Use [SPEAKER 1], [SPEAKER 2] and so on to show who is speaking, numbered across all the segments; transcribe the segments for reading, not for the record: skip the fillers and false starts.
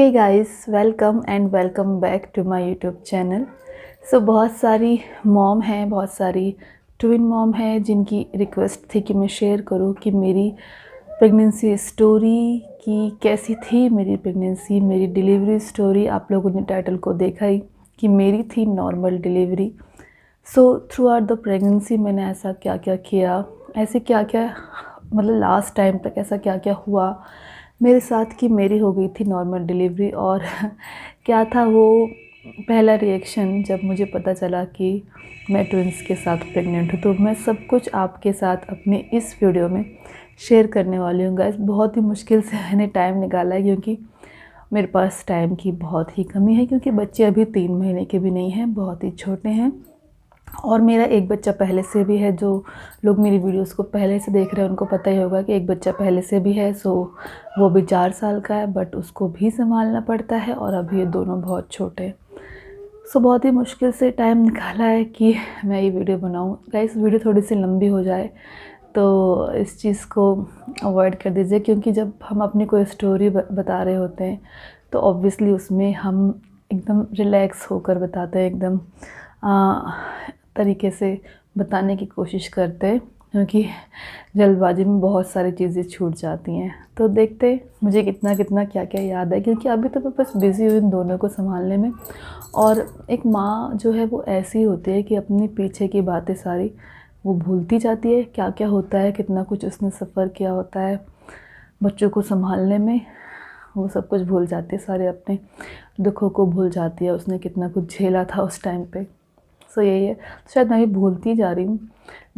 [SPEAKER 1] Hey guys, welcome and welcome back to my YouTube channel. बहुत सारी mom हैं, बहुत सारी ट्विन मॉम हैं जिनकी रिक्वेस्ट थी कि मैं शेयर करूं कि मेरी प्रेगनेंसी स्टोरी की कैसी थी। मेरी प्रेगनेंसी, मेरी डिलीवरी स्टोरी, आप लोगों ने टाइटल को देखा ही कि मेरी थी normal delivery. Through out the pregnancy मैंने ऐसा क्या क्या किया, ऐसे क्या क्या मतलब लास्ट टाइम तक ऐसा क्या क्या हुआ मेरे साथ कि मेरी हो गई थी नॉर्मल डिलीवरी। और क्या था वो पहला रिएक्शन जब मुझे पता चला कि मैं ट्विंस के साथ प्रेग्नेंट हूँ। तो मैं सब कुछ आपके साथ अपने इस वीडियो में शेयर करने वाली हूँ गाइस। बहुत ही मुश्किल से मैंने टाइम निकाला है क्योंकि मेरे पास टाइम की बहुत ही कमी है, क्योंकि बच्चे अभी 3 महीने के भी नहीं हैं, बहुत ही छोटे हैं। और मेरा एक बच्चा पहले से भी है। जो लोग मेरी वीडियोस को पहले से देख रहे हैं उनको पता ही होगा कि एक बच्चा पहले से भी है। वो भी 4 साल का है, बट उसको भी संभालना पड़ता है और अभी ये दोनों बहुत छोटे हैं। बहुत ही मुश्किल से टाइम निकाला है कि मैं ये वीडियो बनाऊँ। गाइस, वीडियो थोड़ी सी लंबी हो जाए तो इस चीज़ को अवॉइड कर दीजिए, क्योंकि जब हम अपनी कोई स्टोरी बता रहे होते हैं तो ऑब्वियसली उसमें हम एकदम रिलैक्स होकर बताते हैं, एकदम तरीके से बताने की कोशिश करते हैं, क्योंकि जल्दबाजी में बहुत सारी चीज़ें छूट जाती हैं। तो देखते मुझे कितना कितना क्या क्या याद है, क्योंकि अभी तो मैं बस बिज़ी हूँ इन दोनों को संभालने में। और एक माँ जो है वो ऐसी होती है कि अपनी पीछे की बातें सारी वो भूलती जाती है, क्या क्या होता है, कितना कुछ उसने सफ़र किया होता है बच्चों को संभालने में। वो सब कुछ भूल जाती है, सारे अपने दुखों को भूल जाती है, उसने कितना कुछ झेला था उस टाइम पे। यही है, शायद मैं भी भूलती जा रही हूँ,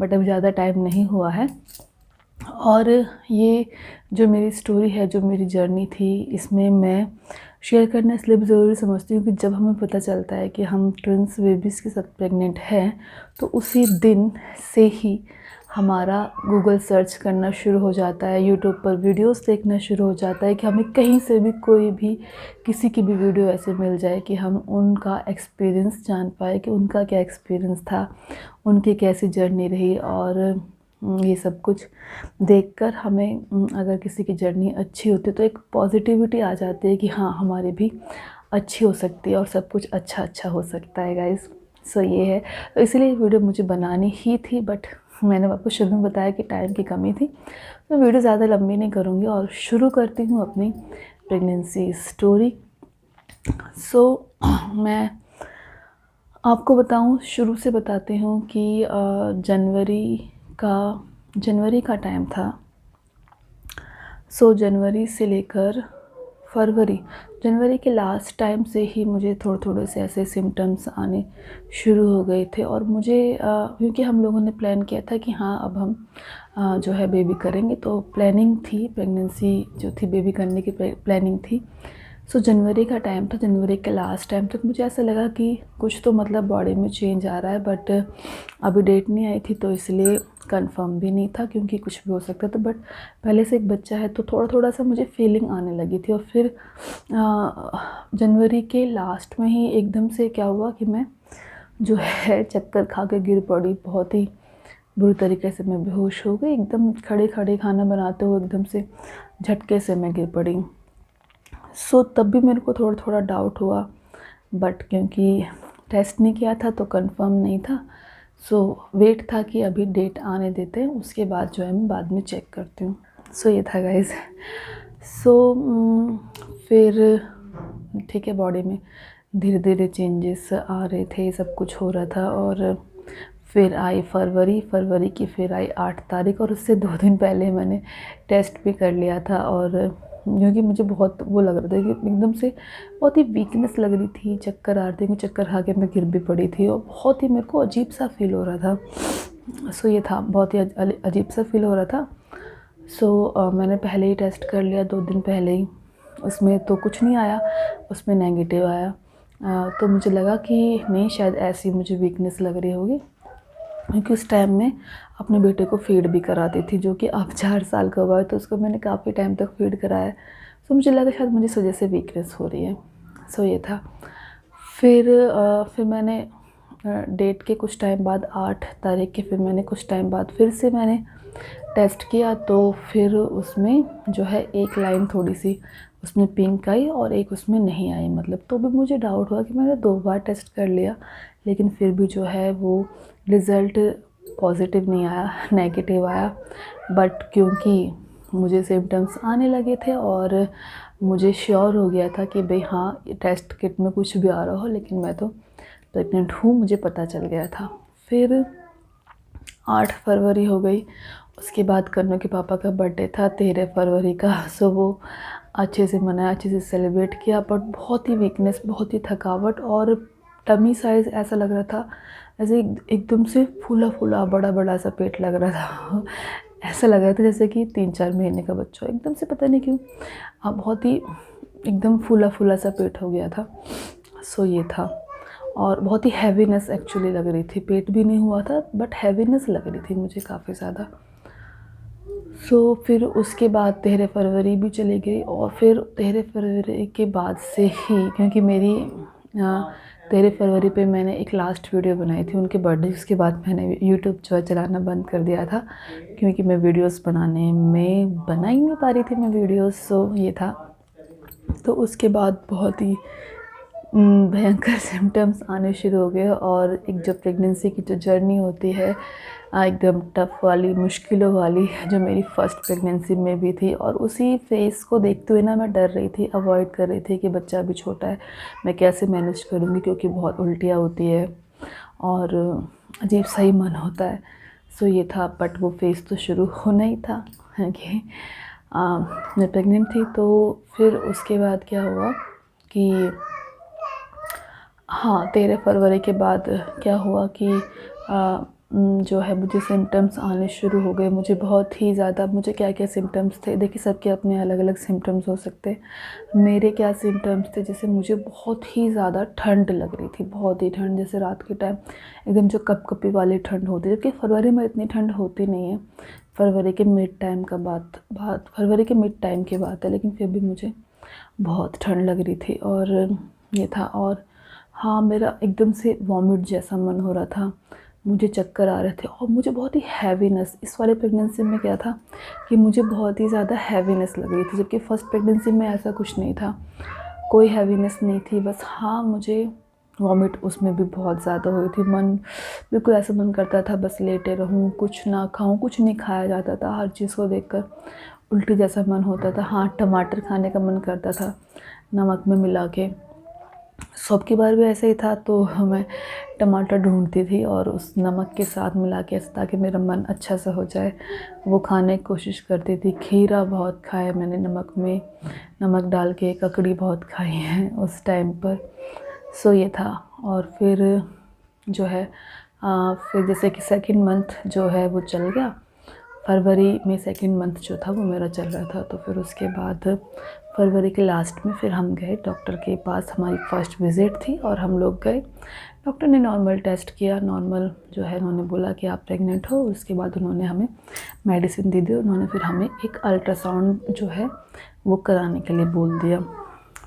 [SPEAKER 1] बट अभी ज़्यादा टाइम नहीं हुआ है। और ये जो मेरी स्टोरी है, जो मेरी जर्नी थी, इसमें मैं शेयर करना इसलिए भी ज़रूरी समझती हूँ कि जब हमें पता चलता है कि हम ट्विंस बेबीज़ के साथ प्रेग्नेंट हैं तो उसी दिन से ही हमारा गूगल सर्च करना शुरू हो जाता है, यूट्यूब पर वीडियोस देखना शुरू हो जाता है कि हमें कहीं से भी कोई भी किसी की भी वीडियो ऐसे मिल जाए कि हम उनका एक्सपीरियंस जान पाए कि उनका क्या एक्सपीरियंस था, उनकी कैसी जर्नी रही। और ये सब कुछ देखकर हमें अगर किसी की जर्नी अच्छी होती है तो एक पॉजिटिविटी आ जाती है कि हाँ, हमारी भी अच्छी हो सकती है और सब कुछ अच्छा अच्छा हो सकता है गाइस। ये है, तो इसलिए वीडियो मुझे बनानी ही थी, बट मैंने आपको शुरू में बताया कि टाइम की कमी थी। तो वीडियो ज़्यादा लंबी नहीं करूँगी और शुरू करती हूँ अपनी प्रेगनेंसी स्टोरी। मैं आपको बताऊँ, शुरू से बताती हूँ कि जनवरी का टाइम था। जनवरी से लेकर फरवरी, जनवरी के लास्ट टाइम से ही मुझे थोड़े थोड़े से ऐसे सिम्टम्स आने शुरू हो गए थे। और मुझे क्योंकि हम लोगों ने प्लान किया था कि हाँ, अब हम जो है बेबी करेंगे, तो प्लानिंग थी, प्रेगनेंसी जो थी, बेबी करने की प्लानिंग थी। जनवरी का टाइम था, जनवरी के लास्ट टाइम तक मुझे ऐसा लगा कि कुछ तो मतलब बॉडी में चेंज आ रहा है, बट अभी डेट नहीं आई थी तो इसलिए कंफर्म भी नहीं था, क्योंकि कुछ भी हो सकता था। बट पहले से एक बच्चा है तो थोड़ा थोड़ा सा मुझे फीलिंग आने लगी थी। और फिर जनवरी के लास्ट में ही एकदम से क्या हुआ कि मैं जो है चक्कर खा के गिर पड़ी। बहुत ही बुरी तरीके से मैं बेहोश हो गई, एकदम खड़े खड़े खाना बनाते हुए एकदम से झटके से मैं गिर पड़ी। तब भी मेरे को थोड़ा थोड़ा डाउट हुआ, बट क्योंकि टेस्ट नहीं किया था तो कंफर्म नहीं था। वेट था कि अभी डेट आने देते हैं, उसके बाद जो है मैं बाद में चेक करती हूँ। ये था गाइस। फिर ठीक है, बॉडी में धीरे धीरे चेंजेस आ रहे थे, सब कुछ हो रहा था। और फिर आई फरवरी की, फिर आई 8 तारीख, और उससे 2 दिन पहले मैंने टेस्ट भी कर लिया था। और क्योंकि मुझे बहुत वो लग रहा था कि एकदम से बहुत ही वीकनेस लग रही थी, चक्कर आ रहे थे, चक्कर खा के मैं गिर भी पड़ी थी और बहुत ही मेरे को अजीब सा फील हो रहा था। ये था, बहुत ही अजीब सा फील हो रहा था। मैंने पहले ही टेस्ट कर लिया 2 दिन पहले ही, उसमें तो कुछ नहीं आया, उसमें नेगेटिव आया। तो मुझे लगा कि नहीं, शायद ऐसी मुझे वीकनेस लग रही होगी, क्योंकि उस टाइम में अपने बेटे को फीड भी कराती थी, जो कि अब 4 साल का हुआ है, तो उसको मैंने काफ़ी टाइम तक फीड कराया। मुझे लगा शायद मुझे इस वजह से वीकनेस हो रही है। ये था। फिर मैंने डेट के कुछ टाइम बाद, 8 तारीख के फिर मैंने कुछ टाइम बाद फिर से मैंने टेस्ट किया, तो फिर उसमें जो है एक लाइन थोड़ी सी उसमें पिंक आई और एक उसमें नहीं आई, मतलब तो भी मुझे डाउट हुआ कि मैंने 2 बार टेस्ट कर लिया, लेकिन फिर भी जो है वो रिज़ल्ट पॉजिटिव नहीं आया, नेगेटिव आया। बट क्योंकि मुझे सिम्टम्स आने लगे थे और मुझे श्योर हो गया था कि भाई हाँ, टेस्ट किट में कुछ भी आ रहा हो, लेकिन मैं तो प्रेग्नेंट हूँ, मुझे पता चल गया था। फिर 8 फरवरी हो गई, उसके बाद कन्नू के पापा का बर्थडे था 13 फरवरी का। सो वो अच्छे से मनाया, अच्छे से सेलिब्रेट किया, बट बहुत ही वीकनेस, बहुत ही थकावट और टमी साइज़ ऐसा लग रहा था ऐसे एकदम से फूला फूला बड़ा बड़ा सा पेट लग रहा था। ऐसा लग रहा था जैसे कि 3-4 महीने का बच्चा हो, एकदम से पता नहीं क्यों बहुत ही एकदम फूला फूला सा पेट हो गया था। सो ये था, और बहुत ही हैवीनेस एक्चुअली लग रही थी, पेट भी नहीं हुआ था बट हैवीनेस लग रही थी मुझे काफ़ी ज़्यादा। सो फिर उसके बाद 13 फरवरी भी चली गई, और फिर 13 फरवरी के बाद से ही, क्योंकि मेरी 13 फरवरी पे मैंने एक लास्ट वीडियो बनाई थी उनके बर्थडे, उसके बाद मैंने यूट्यूब जो है चलाना बंद कर दिया था, क्योंकि मैं वीडियोस बनाने में बना ही नहीं पा रही थी मैं वीडियोस। सो ये था, तो उसके बाद बहुत ही भयंकर सिम्टम्स आने शुरू हो गए, और एक जो प्रेगनेंसी की जो जर्नी होती है एकदम टफ वाली, मुश्किलों वाली, जो मेरी फ़र्स्ट प्रेगनेंसी में भी थी, और उसी फेस को देखते हुए ना मैं डर रही थी, अवॉइड कर रही थी कि बच्चा अभी छोटा है, मैं कैसे मैनेज करूँगी, क्योंकि बहुत उल्टियाँ होती है और अजीब सा ही मन होता है। सो ये था, बट वो फेस तो शुरू होना ही था कि मैं प्रेग्नेंट थी। तो फिर उसके बाद क्या हुआ कि हाँ, 13 फरवरी के बाद क्या हुआ कि जो है मुझे सिम्टम्स आने शुरू हो गए, मुझे बहुत ही ज़्यादा, मुझे क्या क्या सिम्टम्स थे, देखिए सबके अपने अलग अलग सिम्टम्स हो सकते हैं। मेरे क्या सिम्टम्स थे, जैसे मुझे बहुत ही ज़्यादा ठंड लग रही थी, बहुत ही ठंड, जैसे रात के टाइम एकदम जो कपकपी वाली ठंड होती है, जबकि फरवरी में इतनी ठंड होती नहीं है, फरवरी के मिड टाइम का बात फरवरी के मिड टाइम की बात है, लेकिन फिर भी मुझे बहुत ठंड लग रही थी। और ये था, और हाँ, मेरा एकदम से वॉमिट जैसा मन हो रहा था, मुझे चक्कर आ रहे थे, और मुझे बहुत ही हैवीनेस, इस वाले प्रेगनेंसी में क्या था कि मुझे बहुत ही ज़्यादा हैवीनेस लग रही थी, जबकि फ़र्स्ट प्रेगनेंसी में ऐसा कुछ नहीं था, कोई हैवीनेस नहीं थी। बस हाँ, मुझे वॉमिट उसमें भी बहुत ज़्यादा हुई थी, मन बिल्कुल ऐसा मन करता था बस लेटे रहूँ, कुछ ना खाऊँ, कुछ नहीं खाया जाता था, हर चीज़ को देखकर उल्टी जैसा मन होता था। हाँ, टमाटर खाने का मन करता था नमक में मिला के, सब की बार भी ऐसे ही था, तो मैं टमाटर ढूंढती थी और उस नमक के साथ मिला के, ताकि मेरा मन अच्छा सा हो जाए, वो खाने की कोशिश करती थी। खीरा बहुत खाया मैंने नमक में, नमक डाल के, ककड़ी बहुत खाई है उस टाइम पर। सो ये था, और फिर जो है फिर जैसे कि सेकंड मंथ जो है वो चल गया, फरवरी में सेकंड मंथ जो था वो मेरा चल रहा था। तो फिर उसके बाद फरवरी के लास्ट में फिर हम गए डॉक्टर के पास, हमारी फ़र्स्ट विज़िट थी, और हम लोग गए, डॉक्टर ने नॉर्मल टेस्ट किया, नॉर्मल जो है उन्होंने बोला कि आप प्रेग्नेंट हो। उसके बाद उन्होंने हमें मेडिसिन दे दी, उन्होंने फिर हमें एक अल्ट्रासाउंड जो है वो कराने के लिए बोल दिया।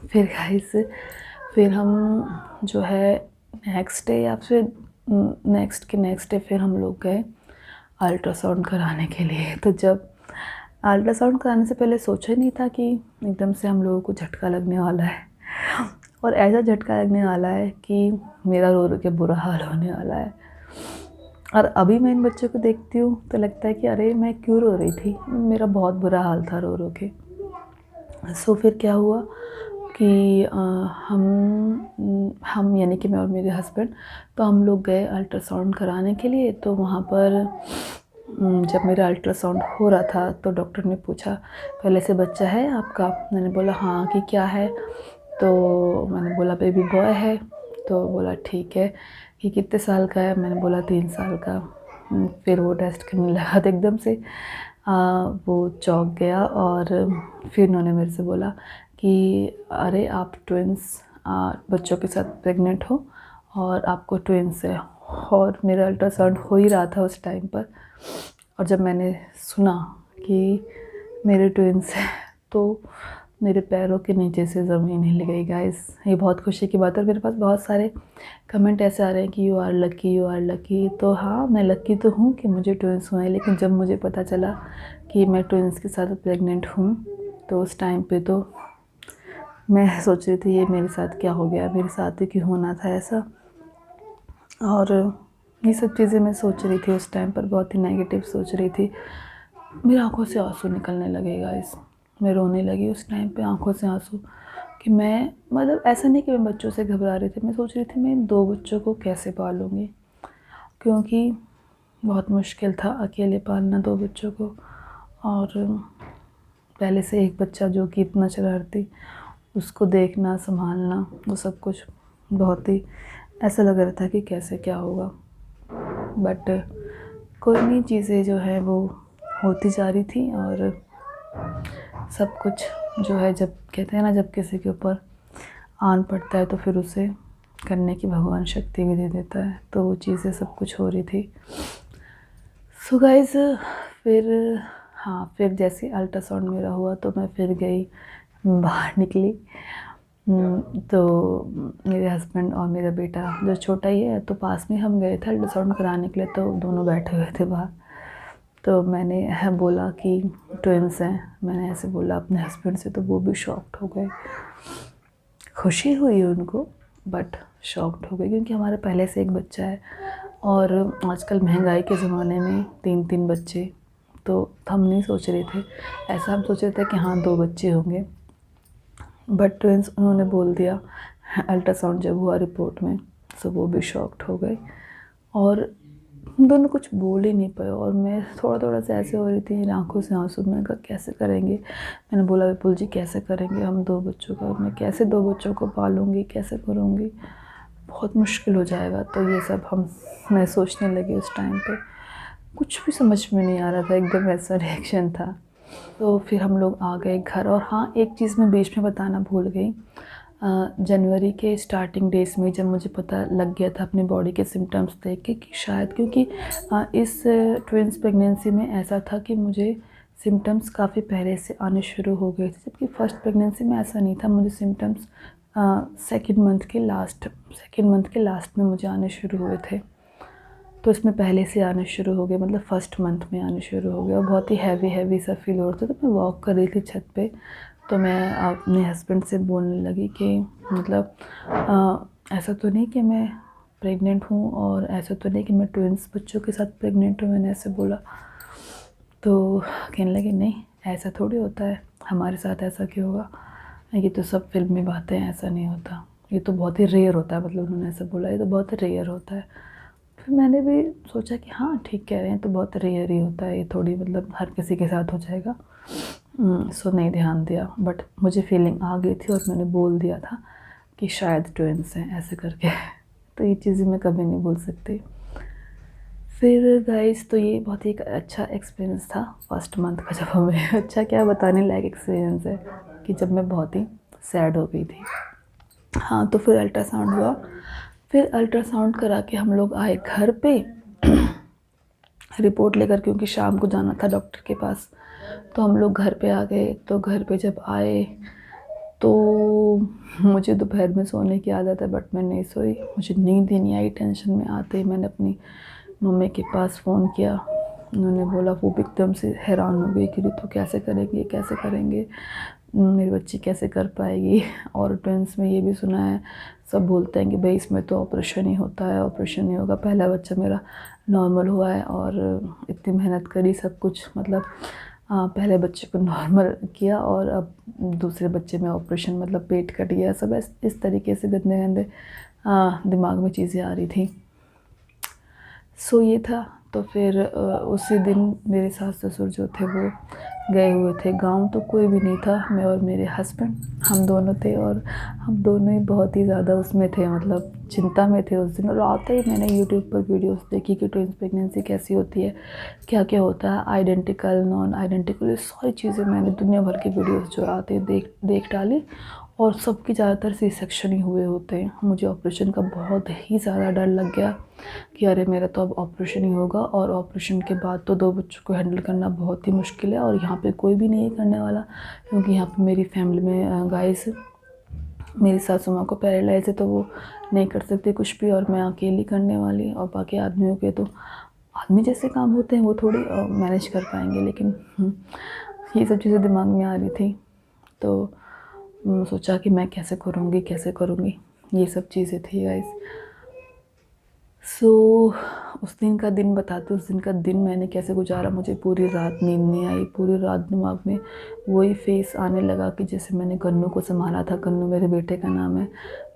[SPEAKER 1] फिर गाइस, फिर हम जो है नेक्स्ट डे या फिर नेक्स्ट डे फिर हम लोग गए अल्ट्रासाउंड कराने के लिए। तो जब अल्ट्रासाउंड कराने से पहले सोचा ही नहीं था कि एकदम से हम लोगों को झटका लगने वाला है, और ऐसा झटका लगने वाला है कि मेरा रो रो के बुरा हाल होने वाला है। और अभी मैं इन बच्चों को देखती हूँ तो लगता है कि अरे मैं क्यों रो रही थी, मेरा बहुत बुरा हाल था रो रो के। सो फिर क्या हुआ कि हम यानी कि मैं और मेरे हस्बैंड, तो हम लोग गए अल्ट्रासाउंड कराने के लिए। तो वहाँ पर जब मेरा अल्ट्रासाउंड हो रहा था तो डॉक्टर ने पूछा, पहले से बच्चा है आपका? मैंने बोला हाँ, कि क्या है? तो मैंने बोला बेबी बॉय है। तो बोला ठीक है, कि कितने साल का है? मैंने बोला 3 साल का। फिर वो टेस्ट करने लगा तो एकदम से वो चौंक गया, और फिर उन्होंने मेरे से बोला कि अरे आप ट्विंस बच्चों के साथ प्रेग्नेंट हो और आपको ट्विंस है। और मेरा अल्ट्रासाउंड हो ही रहा था उस टाइम पर, और जब मैंने सुना कि मेरे ट्विंस हैं तो मेरे पैरों के नीचे से ज़मीन हिल गई गाइस। ये बहुत खुशी की बात है। और मेरे पास बहुत सारे कमेंट ऐसे आ रहे हैं कि you are lucky, you are lucky. तो हाँ, मैं लकी तो हूँ कि मुझे ट्विंस हुए हैं, लेकिन जब मुझे पता चला कि मैं ट्विंस के साथ प्रेग्नेंट हूँ तो उस टाइम पे तो मैं सोच रही थी ये मेरे साथ क्या हो गया, मेरे साथ ही क्यों होना था ऐसा। और ये सब चीज़ें मैं सोच रही थी उस टाइम पर, बहुत ही नेगेटिव सोच रही थी। मेरी आंखों से आंसू निकलने लगे गाइस, मैं रोने लगी उस टाइम पे, आंखों से आंसू। कि मैं मतलब ऐसा नहीं कि मैं बच्चों से घबरा रही थी, मैं सोच रही थी मैं इन 2 बच्चों को कैसे पालूँगी, क्योंकि बहुत मुश्किल था अकेले पालना 2 बच्चों को। और पहले से एक बच्चा जो कि इतना शरारती, उसको देखना, संभालना, वो सब कुछ बहुत ही ऐसा लग रहा था कि कैसे क्या होगा। बट कोई नहीं, चीज़ें जो है वो होती जा रही थी। और सब कुछ जो है, जब कहते हैं ना, जब किसी के ऊपर आन पड़ता है तो फिर उसे करने की भगवान शक्ति भी दे देता है। तो वो चीज़ें सब कुछ हो रही थी। सो गाइस, फिर हाँ, फिर जैसे अल्ट्रासाउंड मेरा हुआ तो मैं फिर गई, बाहर निकली। तो मेरे हस्बैंड और मेरा बेटा जो छोटा ही है, तो पास में हम गए थे अल्ट्रासाउंड कराने के लिए, तो दोनों बैठे हुए थे बाहर। तो मैंने बोला कि ट्विंस हैं, मैंने ऐसे बोला अपने हस्बैंड से, तो वो भी शॉक्ड हो गए। खुशी हुई उनको, बट शॉक्ड हो गए, क्योंकि हमारे पहले से एक बच्चा है। और आजकल महंगाई के ज़माने में 3-3 बच्चे, तो हम नहीं सोच रहे थे ऐसा। हम सोच रहे थे कि हाँ 2 बच्चे होंगे, बट ट्विंस उन्होंने बोल दिया अल्ट्रासाउंड जब हुआ रिपोर्ट में। सो वो भी शॉक्ड हो गए और हम दोनों कुछ बोल ही नहीं पाए। और मैं थोड़ा थोड़ा सा ऐसे हो रही थी, मेरी आंखों से आंसू। मैंने कहा कैसे करेंगे, मैंने बोला विपुल जी कैसे करेंगे हम 2 बच्चों का, मैं कैसे 2 बच्चों को पालूंगी, कैसे करूँगी, बहुत मुश्किल हो जाएगा। तो ये सब मैं सोचने लगी उस टाइम पे। कुछ भी समझ में नहीं आ रहा था, एकदम ऐसा रिएक्शन था। तो फिर हम लोग आ गए घर। और हाँ, एक चीज़ मैं बीच में बताना भूल गई। जनवरी के स्टार्टिंग डेज़ में जब मुझे पता लग गया था अपनी बॉडी के सिम्टम्स देख के कि शायद, क्योंकि इस ट्विंस प्रेगनेंसी में ऐसा था कि मुझे सिम्टम्स काफ़ी पहले से आने शुरू हो गए थे, जबकि फर्स्ट प्रेगनेंसी में ऐसा नहीं था। मुझे सिम्टम्स सेकेंड मंथ के लास्ट में मुझे आने शुरू हुए थे। तो इसमें पहले से आने शुरू हो गए, मतलब फर्स्ट मंथ में आने शुरू हो गए। और बहुत ही हैवी सा फील हो रहा था। तो मैं वॉक कर रही थी छत पे, तो मैं अपने हस्बैंड से बोलने लगी कि मतलब ऐसा तो नहीं कि मैं प्रेग्नेंट हूँ, और ऐसा तो नहीं कि मैं ट्विंस बच्चों के साथ प्रेग्नेंट हूँ, मैंने ऐसे बोला। तो कहने लगे नहीं, ऐसा थोड़ी होता है, हमारे साथ ऐसा क्यों होगा, ये तो सब फिल्मी बातें हैं, ऐसा नहीं होता, ये तो बहुत ही रेयर होता है। मतलब उन्होंने ऐसा बोला, ये तो बहुत रेयर होता है। फिर मैंने भी सोचा कि हाँ ठीक कह रहे हैं, तो बहुत रेयर ही होता है, ये थोड़ी मतलब हर किसी के साथ हो जाएगा। सो नहीं ध्यान दिया, बट मुझे फीलिंग आ गई थी और मैंने बोल दिया था कि शायद ट्विंस हैं ऐसे करके। तो ये चीज़ें मैं कभी नहीं भूल सकती। फिर गाइस, तो ये बहुत ही एक अच्छा एक्सपीरियंस था फर्स्ट मंथ का। जब हमें अच्छा क्या बताने लायक एक्सपीरियंस है कि जब मैं बहुत ही सैड हो गई थी। हाँ, तो फिर अल्ट्रासाउंड हुआ। फिर अल्ट्रासाउंड करा के हम लोग आए घर पे रिपोर्ट लेकर, क्योंकि शाम को जाना था डॉक्टर के पास। तो हम लोग घर पे आ गए। तो घर पे जब आए तो मुझे दोपहर में सोने की आदत है, बट मैं नहीं सोई, मुझे नींद ही नहीं आई। टेंशन में आते ही मैंने अपनी मम्मी के पास फ़ोन किया। उन्होंने बोला, वो भी एकदम से हैरान हो गई कि तो कैसे करेंगे, कैसे करेंगे, मेरी बच्ची कैसे कर पाएगी। और ट्विंस में ये भी सुना है, सब बोलते हैं कि भाई इसमें तो ऑपरेशन ही होता है, ऑपरेशन नहीं होगा। पहला बच्चा मेरा नॉर्मल हुआ है, और इतनी मेहनत करी सब कुछ, मतलब पहले बच्चे को नॉर्मल किया और अब दूसरे बच्चे में ऑपरेशन, मतलब पेट कट गया। सब इस तरीके से गंदे गंदे दिमाग में चीज़ें आ रही थी। सो ये था। तो फिर उसी दिन मेरे सास ससुर जो थे वो गए हुए थे गांव। तो कोई भी नहीं था, मैं और मेरे हस्बैंड, हम दोनों थे। और हम दोनों ही बहुत ही ज़्यादा उसमें थे, मतलब चिंता में थे उस दिन। और आते ही मैंने यूट्यूब पर वीडियोस देखी कि ट्विंस प्रेगनेंसी कैसी होती है, क्या क्या होता है, आइडेंटिकल, नॉन आइडेंटिकल, ये सारी चीज़ें मैंने दुनिया भर की वीडियोस जो आते हैं देख डाली। और सबकी ज़्यादातर सी सेक्शन ही हुए होते हैं। मुझे ऑपरेशन का बहुत ही ज़्यादा डर लग गया कि अरे मेरा तो अब ऑपरेशन ही होगा, और ऑपरेशन के बाद तो 2 बच्चों को हैंडल करना बहुत ही मुश्किल है। और यहाँ पे कोई भी नहीं है करने वाला, क्योंकि यहाँ पे मेरी फैमिली में गाइस, मेरी सासू माँ को पैरालाइज है, तो वो नहीं कर सकती कुछ भी, और मैं अकेली करने वाली। और बाकी आदमियों के तो आदमी जैसे काम होते हैं, वो थोड़ी मैनेज कर पाएंगे। लेकिन ये सब चीज़ें दिमाग में आ रही थी। तो सोचा कि मैं कैसे करूँगी, ये सब चीज़ें थी गाइस। सो उस दिन का दिन बताते, उस दिन का दिन मैंने कैसे गुजारा। मुझे पूरी रात नींद नहीं आई, पूरी रात दिमाग में वही फेस आने लगा कि जैसे मैंने कन्नू को संभाला था। कन्नू मेरे बेटे का नाम है।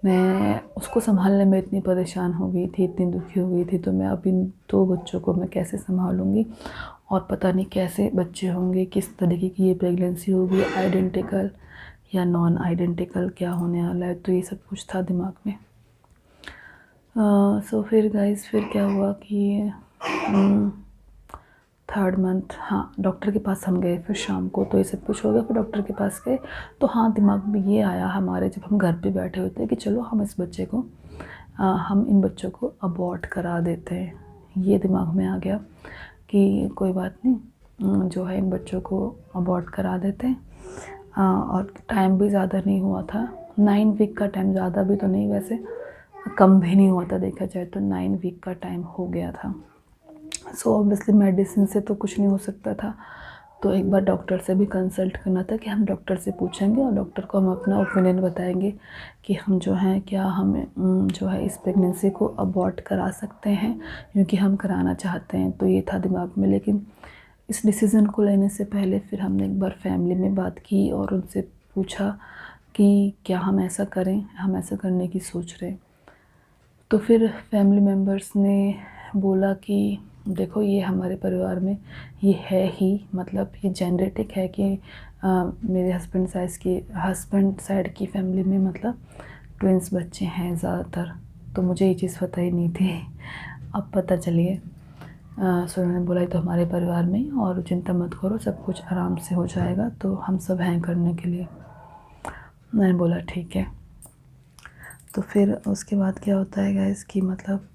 [SPEAKER 1] मैं उसको संभालने में इतनी परेशान हो गई थी, इतनी दुखी हो गई थी। तो मैं अब इन 2 बच्चों को मैं कैसे संभालूँगी, और पता नहीं कैसे बच्चे होंगे, किस तरीके की ये प्रेगनेंसी होगी, आइडेंटिकल या नॉन आइडेंटिकल, क्या होने वाला है। तो ये सब कुछ था दिमाग में। सो फिर गाइस, फिर क्या हुआ कि 3rd मंथ, हाँ, डॉक्टर के पास हम गए फिर शाम को। तो ये सब कुछ हो गया, फिर डॉक्टर के पास गए। तो हाँ, दिमाग में ये आया हमारे, जब हम घर पे बैठे होते कि चलो हम हम इन बच्चों को अबॉर्ट करा देते हैं। ये दिमाग में आ गया कि कोई बात नहीं, जो है इन बच्चों को अबॉर्ट करा देते हैं। और टाइम भी ज़्यादा नहीं हुआ था, 9 वीक का टाइम, ज़्यादा भी तो नहीं, वैसे कम भी नहीं हुआ था, देखा जाए तो 9 वीक का टाइम हो गया था। सो ऑब्वियसली मेडिसिन से तो कुछ नहीं हो सकता था। तो एक बार डॉक्टर से भी कंसल्ट करना था कि हम डॉक्टर से पूछेंगे और डॉक्टर को हम अपना ओपिनियन बताएंगे कि हम जो हैं क्या हमें जो है इस प्रेगनेंसी को अबॉर्ट करा सकते हैं, क्योंकि हम कराना चाहते हैं। तो ये था दिमाग में। लेकिन इस डिसीज़न को लेने से पहले फिर हमने एक बार फैमिली में बात की और उनसे पूछा कि क्या हम ऐसा करें, हम ऐसा करने की सोच रहे हैं। तो फिर फैमिली मेम्बर्स ने बोला कि देखो, ये हमारे परिवार में ये है ही, मतलब ये जेनेटिक है कि मेरे हस्बैंड साइड की फैमिली में मतलब ट्विंस बच्चे हैं ज़्यादातर। तो मुझे ये चीज़ पता ही नहीं थी, अब पता चलिए। सो उन्होंने बोला तो हमारे परिवार में, और चिंता मत करो, सब कुछ आराम से हो जाएगा, तो हम सब हैं करने के लिए। मैंने बोला ठीक है। तो फिर उसके बाद क्या होता है गाइस कि मतलब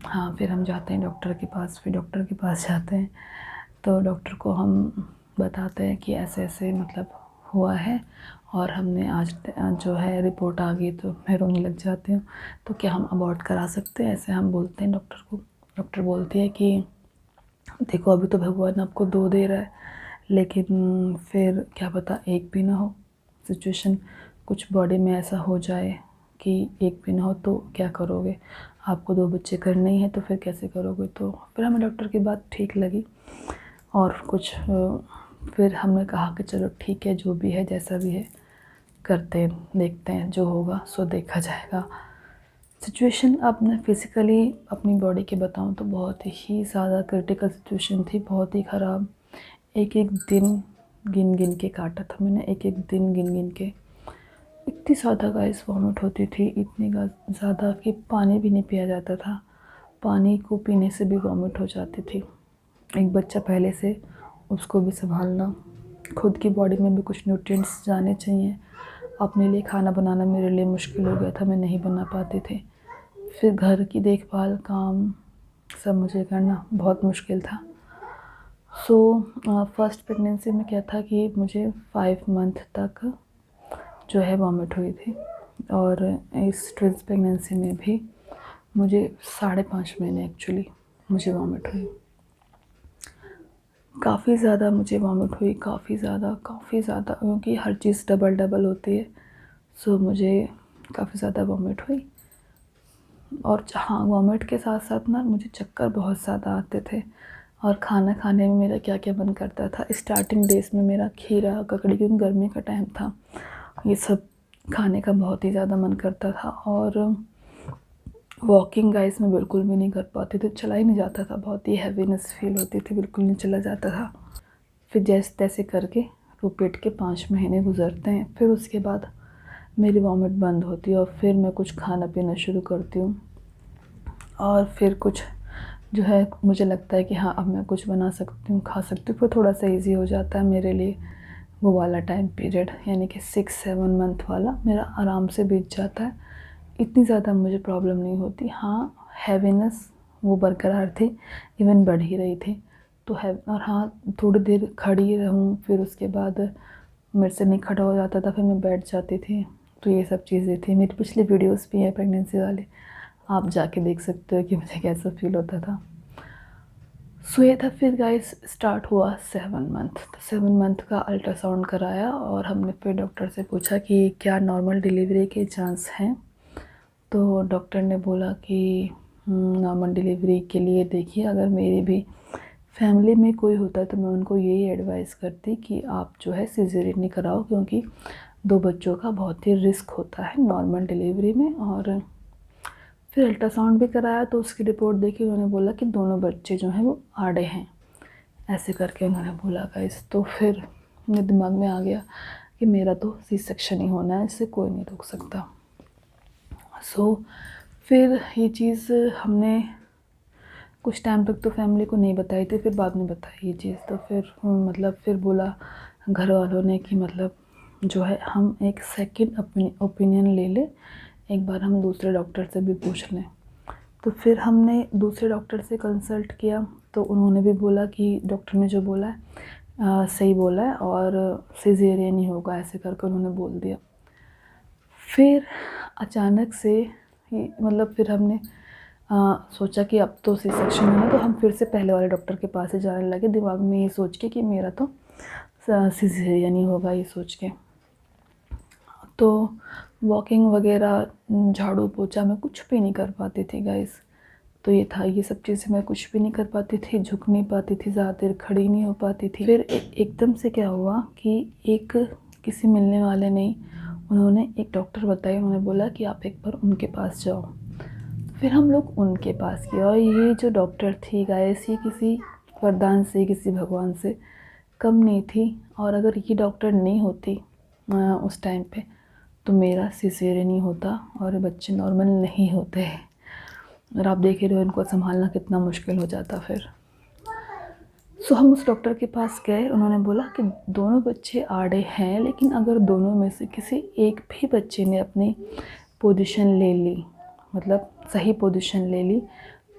[SPEAKER 1] हाँ, फिर हम जाते हैं डॉक्टर के पास। फिर डॉक्टर के पास जाते हैं तो डॉक्टर को हम बताते हैं कि ऐसे ऐसे मतलब हुआ है, और हमने आज जो है रिपोर्ट आ गई। तो मैं रोने लग जाती हूँ। तो क्या हम अबॉर्ट करा सकते हैं, ऐसे हम बोलते हैं डॉक्टर को। डॉक्टर बोलती है कि देखो, अभी तो भगवान आपको 2 दे रहा है, लेकिन फिर क्या पता एक भी ना हो। सिचुएशन कुछ बॉडी में ऐसा हो जाए कि एक भी ना हो, तो क्या करोगे। आपको 2 बच्चे करने ही हैं, तो फिर कैसे करोगे। तो फिर हमें डॉक्टर की बात ठीक लगी, और कुछ फिर हमने कहा कि चलो ठीक है, जो भी है जैसा भी है करते हैं, देखते हैं, जो होगा सो देखा जाएगा। सिचुएशन अब मैं फिज़िकली अपनी बॉडी के बताऊं तो बहुत ही ज़्यादा क्रिटिकल सिचुएशन थी, बहुत ही ख़राब। एक एक दिन गिन गिन के काटा था मैंने, एक एक दिन गिन गिन के। इतनी ज़्यादा गाइस वॉमिट होती थी, इतनी ज़्यादा कि पानी भी नहीं पिया जाता था। पानी को पीने से भी वॉमिट हो जाती थी। एक बच्चा पहले से, उसको भी संभालना, खुद की बॉडी में भी कुछ न्यूट्रिएंट्स जाने चाहिए। अपने लिए खाना बनाना मेरे लिए मुश्किल हो गया था, मैं नहीं बना पाती थी। फिर घर की देखभाल, काम सब मुझे करना बहुत मुश्किल था। सो फर्स्ट प्रेगनेंसी में क्या था कि मुझे 5 मंथ तक जो है वॉमिट हुई थी, और इस ट्विंस प्रेगनेंसी में भी मुझे 5.5 महीने एक्चुअली मुझे वॉमिट हुई। काफ़ी ज़्यादा मुझे वॉमिट हुई, काफ़ी ज़्यादा, क्योंकि हर चीज़ डबल डबल होती है। सो मुझे काफ़ी ज़्यादा वॉमिट हुई। और हाँ, वॉमिट के साथ साथ ना मुझे चक्कर बहुत ज़्यादा आते थे, और खाना खाने में मेरा क्या क्या मन करता था। स्टार्टिंग डेज़ में मेरा खीरा, ककड़ी, क्योंकि गर्मी का टाइम था, ये सब खाने का बहुत ही ज़्यादा मन करता था। और वॉकिंग गाइस मैं बिल्कुल भी नहीं कर पाती थी, चला ही नहीं जाता था, बहुत ही हैवीनेस फील होती थी, बिल्कुल नहीं चला जाता था। फिर जैसे तैसे करके रिपीट के 5 महीने गुजरते हैं। फिर उसके बाद मेरी वॉमिट बंद होती है, और फिर मैं कुछ खाना पीना शुरू करती हूँ, और फिर कुछ जो है मुझे लगता है कि हाँ, अब मैं कुछ बना सकती हूँ, खा सकती हूँ। फिर थोड़ा सा इजी हो जाता है मेरे लिए वो वाला टाइम पीरियड, यानी कि 6-7 मंथ वाला मेरा आराम से बीत जाता है। इतनी ज़्यादा मुझे प्रॉब्लम नहीं होती। हाँ, हैवीनेस वो बरकरार थी, इवन बढ़ ही रही थी। तो है, और हाँ, थोड़ी देर खड़ी रहूँ, फिर उसके बाद मेरे से नहीं खड़ा हो जाता था, फिर मैं बैठ जाती थी। तो ये सब चीज़ें थी। मेरी पिछली वीडियोस भी हैं प्रेगनेंसी वाले, आप जाके देख सकते हो कि मुझे कैसा फील होता था। सो ये था। फिर गाइस स्टार्ट हुआ 7 मंथ। तो 7 मंथ का अल्ट्रासाउंड कराया और हमने फिर डॉक्टर से पूछा कि क्या नॉर्मल डिलीवरी के चांस हैं। तो डॉक्टर ने बोला कि नॉर्मल डिलीवरी के लिए देखिए, अगर मेरी भी फैमिली में कोई होता तो मैं उनको यही एडवाइस करती कि आप जो है सिजेरियन नहीं कराओ, क्योंकि 2 बच्चों का बहुत ही रिस्क होता है नॉर्मल डिलीवरी में। और फिर अल्ट्रासाउंड भी कराया तो उसकी रिपोर्ट देखी, उन्होंने बोला कि दोनों बच्चे जो हैं वो आड़े हैं, ऐसे करके उन्होंने बोला गाइस। तो फिर मेरे दिमाग में आ गया कि मेरा तो सी सेक्शन ही होना है, इससे कोई नहीं रोक सकता। सो फिर ये चीज़ हमने कुछ टाइम तक तो फैमिली को नहीं बताई थी, फिर बाद में बताई ये चीज़। तो फिर मतलब फिर बोला घर वालों ने कि मतलब जो है हम एक सेकंड ओपिनियन ले लें, एक बार हम दूसरे डॉक्टर से भी पूछ लें। तो फिर हमने दूसरे डॉक्टर से कंसल्ट किया, तो उन्होंने भी बोला कि डॉक्टर ने जो बोला है सही बोला है और सिजेरियन ही होगा, ऐसे करके उन्होंने बोल दिया। फिर अचानक से ही मतलब फिर हमने सोचा कि अब तो सी सेक्शन है ना, तो हम फिर से पहले वाले डॉक्टर के पास ही जाने लगे, दिमाग में ये सोच के कि मेरा तो सिजेरियन ही होगा ये सोच के। तो वॉकिंग वगैरह, झाड़ू पोछा मैं कुछ भी नहीं कर पाती थी गाइस। तो ये था, ये सब चीज़ें मैं कुछ भी नहीं कर पाती थी, झुक नहीं पाती थी, ज़्यादा देर खड़ी नहीं हो पाती थी। फिर एकदम से क्या हुआ कि एक किसी मिलने वाले ने उन्होंने एक डॉक्टर बताया, उन्होंने बोला कि आप एक बार उनके पास जाओ। फिर हम लोग उनके पास गए और ये जो डॉक्टर थी गाइस, ये किसी वरदान से, किसी भगवान से कम नहीं थी। और अगर ये डॉक्टर नहीं होती उस टाइम पे, तो मेरा सिजेरियन ही होता और बच्चे नॉर्मल नहीं होते। और आप देख ही रहे हो इनको संभालना कितना मुश्किल हो जाता फिर। सो हम उस डॉक्टर के पास गए, उन्होंने बोला कि दोनों बच्चे आड़े हैं, लेकिन अगर दोनों में से किसी एक भी बच्चे ने अपनी पोजीशन ले ली, मतलब सही पोजीशन ले ली,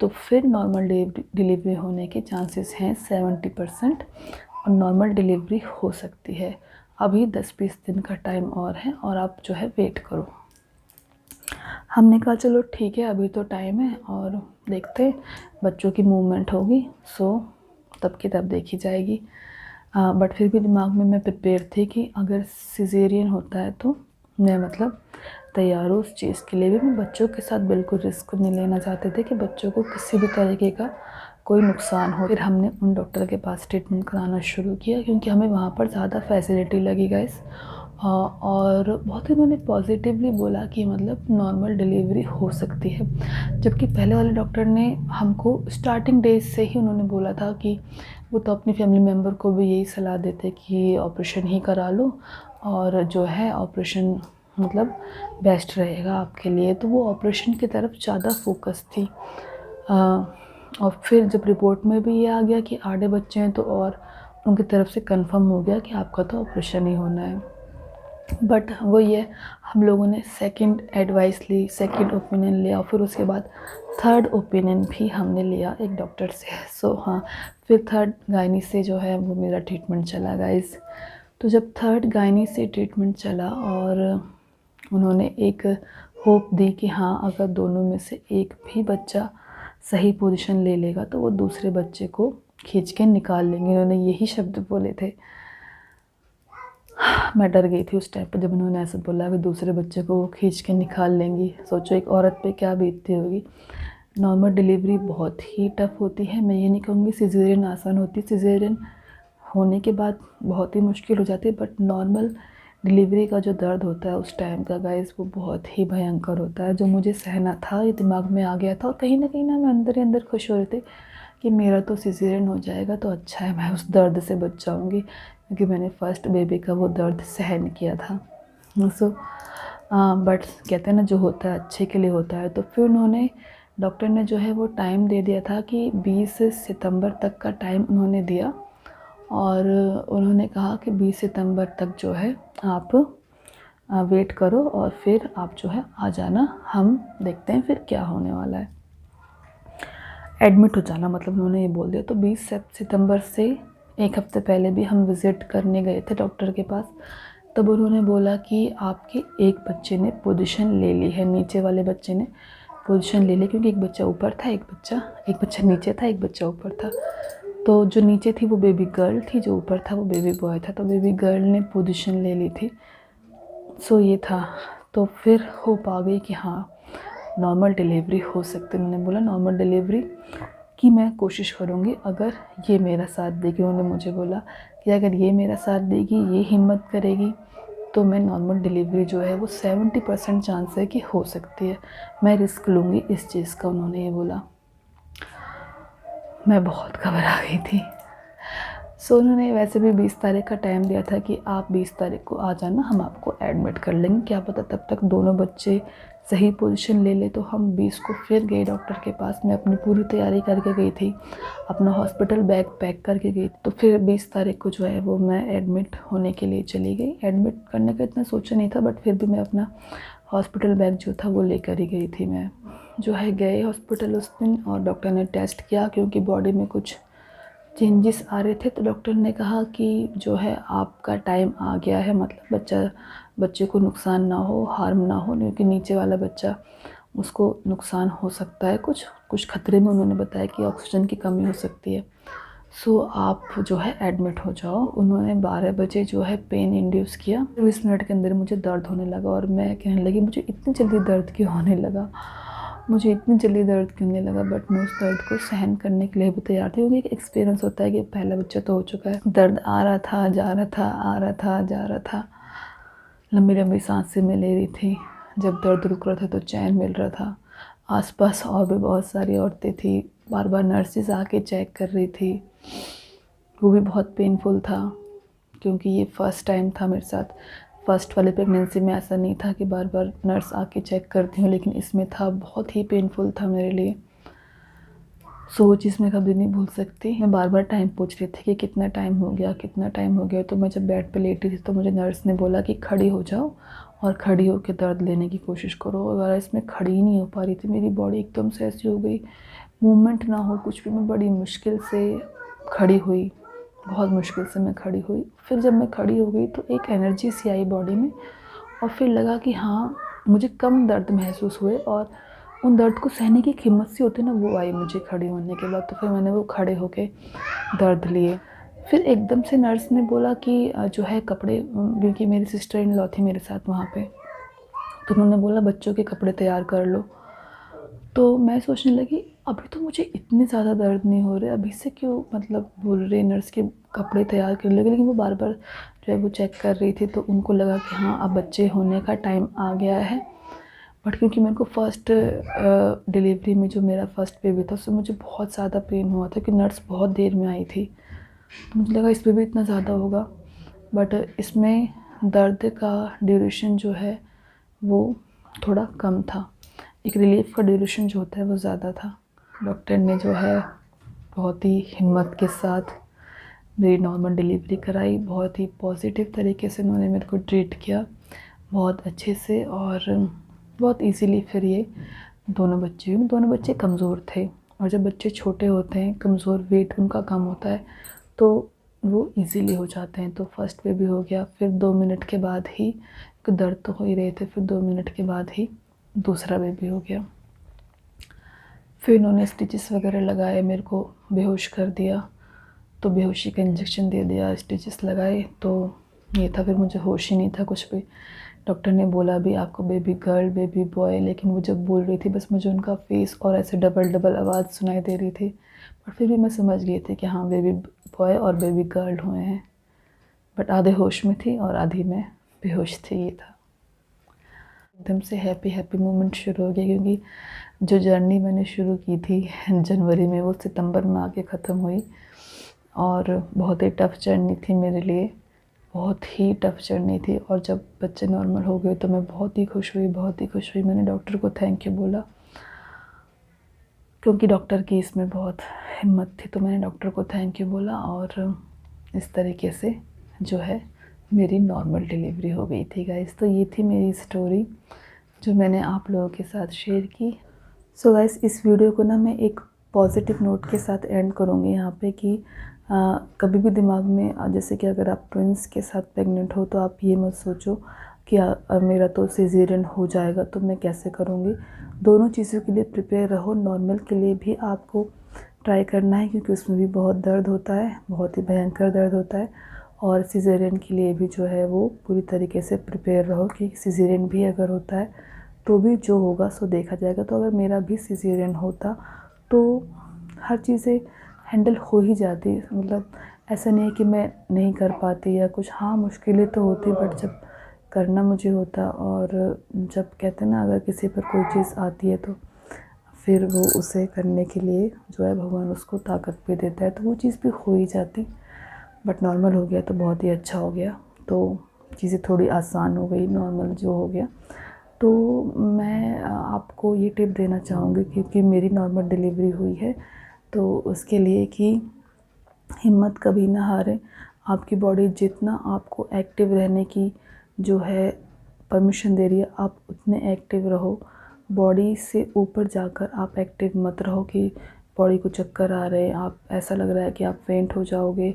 [SPEAKER 1] तो फिर नॉर्मल डिलीवरी होने के चांसेस हैं 70% और नॉर्मल डिलीवरी हो सकती है। अभी 10-20 दिन का टाइम और है और आप जो है वेट करो। हमने कहा चलो ठीक है, अभी तो टाइम है और देखते बच्चों की मूवमेंट होगी, सो तब की तब देखी जाएगी। बट फिर भी दिमाग में मैं प्रिपेयर थी कि अगर सिजेरियन होता है तो मैं मतलब तैयार हूँ उस चीज़ के लिए भी। मैं बच्चों के साथ बिल्कुल रिस्क नहीं लेना चाहते थे कि बच्चों को किसी भी तरीके का कोई नुकसान हो। फिर हमने उन डॉक्टर के पास ट्रीटमेंट कराना शुरू किया, क्योंकि हमें वहाँ पर ज़्यादा फैसिलिटी लगी गाइस। और बहुत ही उन्होंने पॉजिटिवली बोला कि मतलब नॉर्मल डिलीवरी हो सकती है। जबकि पहले वाले डॉक्टर ने हमको स्टार्टिंग डेज से ही उन्होंने बोला था कि वो तो अपनी फैमिली मेम्बर को भी यही सलाह देते कि ऑपरेशन ही करा लो और जो है ऑपरेशन मतलब बेस्ट रहेगा आपके लिए। तो वो ऑपरेशन की तरफ ज़्यादा फोकस थी। और फिर जब रिपोर्ट में भी ये आ गया कि आधे बच्चे हैं, तो और उनकी तरफ से कंफर्म हो गया कि आपका तो ऑपरेशन ही होना है। बट वो ये हम लोगों ने सेकंड एडवाइस ली, सेकंड ओपिनियन लिया, और फिर उसके बाद थर्ड ओपिनियन भी हमने लिया एक डॉक्टर से। सो हाँ, फिर थर्ड गायनी से जो है वो मेरा ट्रीटमेंट चला गाइस। तो जब थर्ड गायनी से ट्रीटमेंट चला और उन्होंने एक होप दी कि हाँ, अगर दोनों में से एक भी बच्चा सही पोजीशन ले लेगा तो वो दूसरे बच्चे को खींच के निकाल लेंगे, उन्होंने यही शब्द बोले थे। मैं डर गई थी उस टाइम पर जब उन्होंने ऐसा बोला कि दूसरे बच्चे को वो खींच के निकाल लेंगी। सोचो एक औरत पे क्या बीतती होगी। नॉर्मल डिलीवरी बहुत ही टफ़ होती है, मैं ये नहीं कहूँगी सिजेरियन आसान होती है, सिजेरियन होने के बाद बहुत ही मुश्किल हो जाती है, बट नॉर्मल डिलीवरी का जो दर्द होता है उस टाइम का गाइस, वो बहुत ही भयंकर होता है। जो मुझे सहना था, ये दिमाग में आ गया था, और कहीं ना मैं अंदर ही अंदर खुश हो रही थी कि मेरा तो सिजेरियन हो जाएगा तो अच्छा है, मैं उस दर्द से बच जाऊँगी, क्योंकि मैंने फ़र्स्ट बेबी का वो दर्द सहन किया था। सो बट कहते हैं ना, जो होता है अच्छे के लिए होता है। तो फिर उन्होंने, डॉक्टर ने जो है वो टाइम दे दिया था कि 20 सितंबर तक का टाइम उन्होंने दिया, और उन्होंने कहा कि 20 सितंबर तक जो है आप वेट करो और फिर आप जो है आ जाना, हम देखते हैं फिर क्या होने वाला है, एडमिट हो जाना, मतलब उन्होंने ये बोल दिया। तो 20 सितंबर से एक हफ़्ते पहले भी हम विज़िट करने गए थे डॉक्टर के पास, तब उन्होंने बोला कि आपके एक बच्चे ने पोजीशन ले ली है, नीचे वाले बच्चे ने पोजीशन ले ली, क्योंकि एक बच्चा ऊपर था, एक बच्चा नीचे था, एक बच्चा ऊपर था। तो जो नीचे थी वो बेबी गर्ल थी, जो ऊपर था वो बेबी बॉय था। तो बेबी गर्ल ने पोजीशन ले ली थी। सो ये था। तो फिर होप आ गई कि हाँ नॉर्मल डिलीवरी हो सकती है। उन्होंने बोला नॉर्मल डिलीवरी की मैं कोशिश करूँगी अगर ये मेरा साथ देगी। उन्होंने मुझे बोला कि अगर ये मेरा साथ देगी, ये हिम्मत करेगी, तो मैं नॉर्मल डिलीवरी जो है वो 70% चांस है कि हो सकती है, मैं रिस्क लूँगी इस चीज़ का। उन्होंने ये बोला। मैं बहुत घबरा गई थी। सो उन्होंने वैसे भी 20 तारीख का टाइम दिया था कि आप 20 तारीख को आ जाना, हम आपको एडमिट कर लेंगे। क्या पता तब तक दोनों बच्चे सही पोजीशन ले ले। तो हम 20 को फिर गए डॉक्टर के पास। मैं अपनी पूरी तैयारी करके गई थी, अपना हॉस्पिटल बैग पैक करके गई। तो फिर 20 तारीख को जो है वो मैं एडमिट होने के लिए चली गई। एडमिट करने का इतना सोचा नहीं था, बट फिर भी मैं अपना हॉस्पिटल बैग जो था वो लेकर ही गई थी। मैं जो है गए हॉस्पिटल उस दिन, और डॉक्टर ने टेस्ट किया क्योंकि बॉडी में कुछ चेंजेस आ रहे थे। तो डॉक्टर ने कहा कि जो है आपका टाइम आ गया है, मतलब बच्चे को नुकसान ना हो, हार्म ना हो, क्योंकि नीचे वाला बच्चा उसको नुकसान हो सकता है, कुछ खतरे में उन्होंने बताया कि ऑक्सीजन की कमी हो सकती है। सो आप जो है एडमिट हो जाओ। उन्होंने 12 बजे जो है पेन इंड्यूस किया। 20 मिनट के अंदर मुझे दर्द होने लगा, और मैं कहने लगी मुझे इतनी जल्दी दर्द क्यों होने लगा, मुझे इतनी जल्दी दर्द क्यों होने लगा। बट मैं उस दर्द को सहन करने के लिए भी तैयार थी, क्योंकि एक एक्सपीरियंस होता है कि पहला बच्चा तो हो चुका है। दर्द आ रहा था, जा रहा था, आ रहा था, जा रहा था। लंबी लंबी सांसें मैं ले रही थी। जब दर्द रुक रहा था तो चैन मिल रहा था। आसपास और भी बहुत सारी औरतें थी, बार बार नर्सेज आके चेक कर रही थी। वो भी बहुत पेनफुल था, क्योंकि ये फ़र्स्ट टाइम था मेरे साथ। फ़र्स्ट वाले प्रेगनेंसी में ऐसा नहीं था कि बार बार नर्स आके चेक करती हूँ, लेकिन इसमें था, बहुत ही पेनफुल था मेरे लिए। सो वो चीज़ मैं कभी नहीं भूल सकती। मैं बार बार टाइम पूछ रही थी कि कितना टाइम हो गया, कितना टाइम हो गया। तो मैं जब बेड पे लेटी थी तो मुझे नर्स ने बोला कि खड़ी हो जाओ और खड़ी होकर दर्द लेने की कोशिश करो। अगर इसमें खड़ी ही नहीं हो पा रही थी, मेरी बॉडी एकदम से ऐसी हो गई, मूवमेंट ना हो कुछ भी। मैं बड़ी मुश्किल से खड़ी हुई, बहुत मुश्किल से मैं खड़ी हुई। फिर जब मैं खड़ी हो गई तो एक एनर्जी सी आई बॉडी में, और फिर लगा कि हाँ मुझे कम दर्द महसूस हुए, और उन दर्द को सहने की हिम्मत सी होती है ना, वो आई मुझे खड़ी होने के बाद। तो फिर मैंने वो खड़े होके दर्द लिए। फिर एकदम से नर्स ने बोला कि जो है कपड़े, क्योंकि मेरी सिस्टर इन लॉ थी मेरे साथ वहाँ पे, तो उन्होंने बोला बच्चों के कपड़े तैयार कर लो। तो मैं सोचने लगी अभी तो मुझे इतने ज़्यादा दर्द नहीं हो रहे, अभी से क्यों मतलब बोल रहे नर्स के कपड़े तैयार कर लगे। लेकिन वो बार बार जो है वो चेक कर रही थी, तो उनको लगा कि हाँ अब बच्चे होने का टाइम आ गया है। बट क्योंकि मेरे को फ़र्स्ट डिलीवरी में जो मेरा फ़र्स्ट बेबी था, उससे मुझे बहुत ज़्यादा पेन हुआ था कि नर्स बहुत देर में आई थी। तो मुझे लगा इसमें भी इतना ज़्यादा होगा, बट इसमें दर्द का ड्यूरेशन जो है वो थोड़ा कम था। एक रिलीफ का ड्यूरेशन जो होता है वो ज़्यादा था। डॉक्टर ने जो है बहुत ही हिम्मत के साथ मेरी नॉर्मल डिलीवरी कराई। बहुत ही पॉजिटिव तरीके से उन्होंने मेरे को ट्रीट किया, बहुत अच्छे से, और बहुत इजीली फिर ये दोनों बच्चे कमज़ोर थे, और जब बच्चे छोटे होते हैं, कमज़ोर, वेट उनका कम होता है, तो वो इजीली हो जाते हैं। तो फर्स्ट बेबी हो गया, फिर 2 मिनट के बाद ही, दर्द तो हो ही रहे थे, फिर 2 मिनट के बाद ही दूसरा बेबी हो गया। फिर इन्होंने स्टिचेस वगैरह लगाए, मेरे को बेहोश कर दिया, तो बेहोशी का इंजेक्शन दे दिया, स्टिचेस लगाए, तो ये था। फिर मुझे होश ही नहीं था कुछ भी। डॉक्टर ने बोला भी आपको बेबी गर्ल, बेबी बॉय, लेकिन वो जब बोल रही थी बस मुझे उनका फेस और ऐसे डबल डबल आवाज़ सुनाई दे रही थी। बट फिर भी मैं समझ गई थी कि हाँ बेबी बॉय और बेबी गर्ल हुए हैं। बट आधे होश में थी और आधी में बेहोश थी, ये था। एकदम से हैप्पी मोमेंट शुरू हो गया, क्योंकि जो जर्नी मैंने शुरू की थी जनवरी में, वो सितंबर में आके ख़त्म हुई। और बहुत ही टफ़ जर्नी थी मेरे लिए, बहुत ही टफ़ जर्नी थी। और जब बच्चे नॉर्मल हो गए तो मैं बहुत ही खुश हुई। मैंने डॉक्टर को थैंक यू बोला, क्योंकि डॉक्टर की इसमें बहुत हिम्मत थी। तो मैंने डॉक्टर को थैंक यू बोला, और इस तरीके से जो है मेरी नॉर्मल डिलीवरी हो गई थी गाइस। तो ये थी मेरी स्टोरी जो मैंने आप लोगों के साथ शेयर की। सो गाइस, इस वीडियो को ना मैं एक पॉजिटिव नोट के साथ एंड करूँगी यहाँ पे कि कभी भी दिमाग में जैसे कि अगर आप ट्विंस के साथ प्रेग्नेंट हो तो आप ये मत सोचो कि मेरा तो सिजेरियन हो जाएगा तो मैं कैसे करूँगी। दोनों चीज़ों के लिए प्रिपेयर रहो। नॉर्मल के लिए भी आपको ट्राई करना है क्योंकि उसमें भी बहुत दर्द होता है, बहुत ही भयंकर दर्द होता है। और सिजेरियन के लिए भी जो है वो पूरी तरीके से प्रिपेयर रहो कि सिजेरियन भी अगर होता है तो भी जो होगा सो देखा जाएगा। तो अगर मेरा भी सिजेरियन होता तो हर चीज़ें हैंडल हो ही जाती, मतलब ऐसा नहीं है कि मैं नहीं कर पाती या कुछ। हाँ, मुश्किलें तो होती, बट जब करना मुझे होता, और जब कहते हैं ना अगर किसी पर कोई चीज़ आती है तो फिर वो उसे करने के लिए जो है भगवान उसको ताकत भी देता है, तो वो चीज़ भी हो ही जाती। बट नॉर्मल हो गया तो बहुत ही अच्छा हो गया, तो चीज़ें थोड़ी आसान हो गई नॉर्मल जो हो गया। तो मैं आपको ये टिप देना चाहूँगी क्योंकि मेरी नॉर्मल डिलीवरी हुई है, तो उसके लिए कि हिम्मत कभी ना हारें। आपकी बॉडी जितना आपको एक्टिव रहने की जो है परमिशन दे रही है, आप उतने एक्टिव रहो। बॉडी से ऊपर जाकर आप एक्टिव मत रहो कि बॉडी को चक्कर आ रहे हैं, आप ऐसा लग रहा है कि आप फेंट हो जाओगे,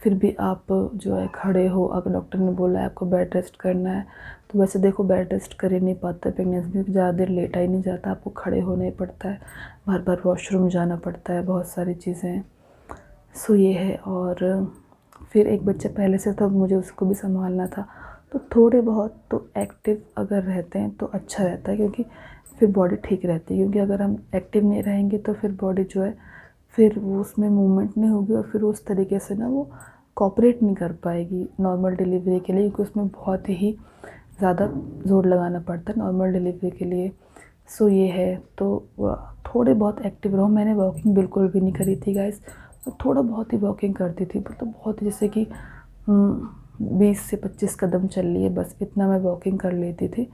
[SPEAKER 1] फिर भी आप जो है खड़े हो। अगर डॉक्टर ने बोला है आपको बेड रेस्ट करना है, तो वैसे देखो बेड रेस्ट कर ही नहीं पाता प्रेगनेंसी में, ज़्यादा देर लेटा ही नहीं जाता, आपको खड़े होना ही पड़ता है, बार बार वॉशरूम जाना पड़ता है, बहुत सारी चीज़ें हैं। सो ये है। और फिर एक बच्चा पहले से तब मुझे उसको भी संभालना था, तो थोड़े बहुत तो एक्टिव अगर रहते हैं तो अच्छा रहता है क्योंकि फिर बॉडी ठीक रहती है। क्योंकि अगर हम एक्टिव नहीं रहेंगे तो फिर बॉडी जो है फिर वो उसमें मूवमेंट नहीं होगी और फिर उस तरीके से ना वो कोऑपरेट नहीं कर पाएगी नॉर्मल डिलीवरी के लिए, क्योंकि उसमें बहुत ही ज़्यादा जोर लगाना पड़ता है नॉर्मल डिलीवरी के लिए। सो ये है। तो थोड़े बहुत एक्टिव रहो। मैंने वॉकिंग बिल्कुल भी नहीं करी थी गाइस, तो थोड़ा बहुत ही वॉकिंग करती थी, मतलब बहुत जैसे कि 20 से 25 कदम चल लिए, बस इतना मैं वॉकिंग कर लेती थी।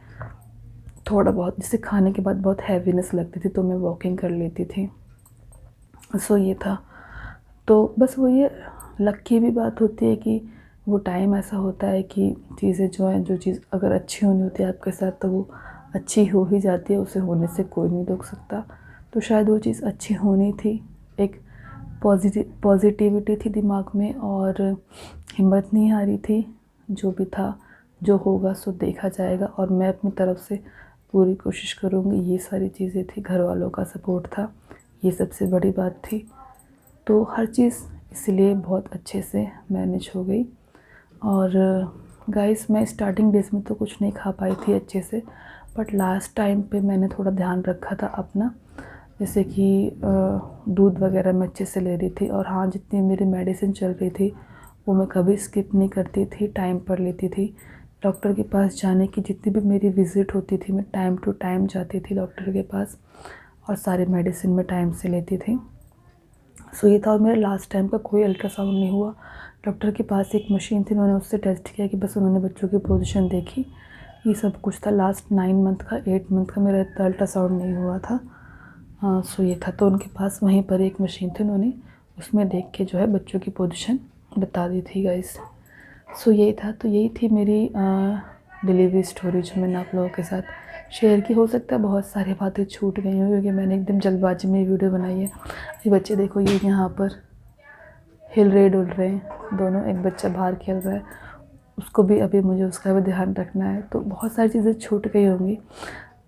[SPEAKER 1] थोड़ा बहुत जैसे खाने के बाद बहुत हैवीनेस लगती थी तो मैं वॉकिंग कर लेती थी। सो ये था। तो बस वो ये लक की भी बात होती है कि वो टाइम ऐसा होता है कि चीज़ें जो हैं, जो चीज़ अगर अच्छी होनी होती है आपके साथ तो वो अच्छी हो ही जाती है, उसे होने से कोई नहीं रोक सकता। तो शायद वो चीज़ अच्छी होनी थी, एक पॉजिटिविटी थी दिमाग में और हिम्मत नहीं हारी थी। जो भी था, जो होगा सो देखा जाएगा, और मैं अपनी तरफ से पूरी कोशिश करूँगी। ये सारी चीज़ें थी, घर वालों का सपोर्ट था, ये सबसे बड़ी बात थी। तो हर चीज़ इसलिए बहुत अच्छे से मैनेज हो गई। और गाइस मैं स्टार्टिंग डेज़ में तो कुछ नहीं खा पाई थी अच्छे से, बट लास्ट टाइम पे मैंने थोड़ा ध्यान रखा था अपना, जैसे कि दूध वगैरह मैं अच्छे से ले रही थी। और हाँ, जितनी मेरी मेडिसिन चल रही थी वो मैं कभी स्किप नहीं करती थी, टाइम पर लेती थी। डॉक्टर के पास जाने की जितनी भी मेरी विज़िट होती थी मैं टाइम टू टाइम जाती थी डॉक्टर के पास, और सारी मेडिसिन मैं टाइम से लेती थी। सो ये था। और मेरा लास्ट टाइम का कोई अल्ट्रासाउंड नहीं हुआ। डॉक्टर के पास एक मशीन थी, मैंने उससे टेस्ट किया कि बस उन्होंने बच्चों की पोजीशन देखी, ये सब कुछ था। लास्ट 9 मंथ का 8 मंथ का मेरा इतना अल्ट्रासाउंड नहीं हुआ था। सो ये था। तो उनके पास वहीं पर एक मशीन थी, उन्होंने उसमें देख के जो है बच्चों की पोजीशन बता दी थी गाइस। सो यही था। तो यही थी मेरी डिलीवरी स्टोरी जो मैंने आप लोगों के साथ शेयर की। हो सकता है बहुत सारी बातें छूट गई हों क्योंकि मैंने एकदम जल्दबाजी में वीडियो बनाई है। ये बच्चे देखो, ये यहाँ पर हिल रहे डुल रहे हैं दोनों। एक बच्चा बाहर खेल रहा है, उसको भी अभी मुझे उसका भी ध्यान रखना है। तो बहुत सारी चीज़ें छूट गई होंगी,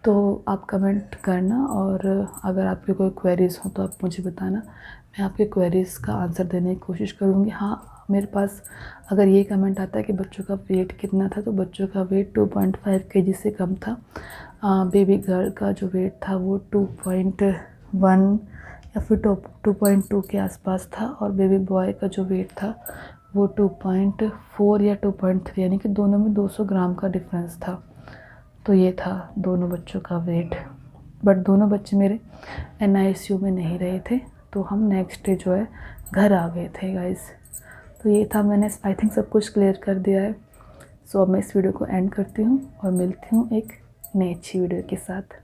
[SPEAKER 1] तो आप कमेंट करना, और अगर आपकी कोई क्वेरीज़ हो तो आप मुझे बताना, मैं आपके क्वेरीज़ का आंसर देने की कोशिश करूँगी। हाँ, मेरे पास अगर ये कमेंट आता है कि बच्चों का वेट कितना था, तो बच्चों का वेट 2.5 kg से कम था। बेबी गर्ल का जो वेट था वो 2.1 या फिर 2.2 के आसपास था, और बेबी बॉय का जो वेट था वो 2.4 या 2.3, यानी कि दोनों में 200 ग्राम का डिफरेंस था। तो ये था दोनों बच्चों का वेट। बट दोनों बच्चे मेरे NICU में नहीं रहे थे, तो हम नेक्स्ट डे जो है घर आ गए थे गाइस। तो ये था, मैंने आई थिंक सब कुछ क्लियर कर दिया है। सो अब मैं इस वीडियो को एंड करती हूँ और मिलती हूँ एक नई अच्छी वीडियो के साथ।